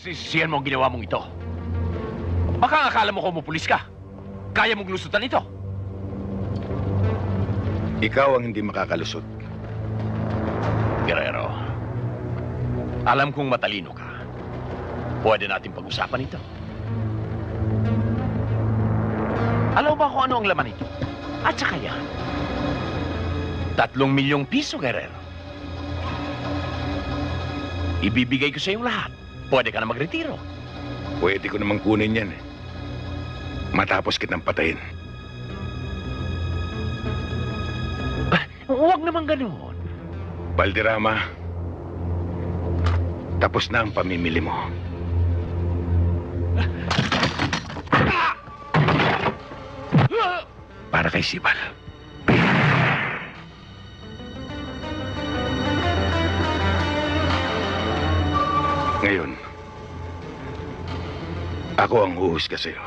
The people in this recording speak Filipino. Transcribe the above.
Sisisihan mo ang ginawa mong ito. Baka ang akala mo kumupulis ka. Kaya mong lusutan ito. Ikaw ang hindi makakalusot. Guerrero, alam kong matalino ka. Pwede natin pag-usapan ito. Alam mo ba kung ano ang laman ito? At saka yan, 3 milyong piso, Guerrero. Ibibigay ko sa iyong lahat. Pwede ka na magretiro. Pwede ko namang kunin yan eh. Matapos kitang patayin. Huwag naman ganoon. Valderrama, tapos na ang pamimili mo. Para kay Sibal. Ngayon, ako ang huhusga sa'yo.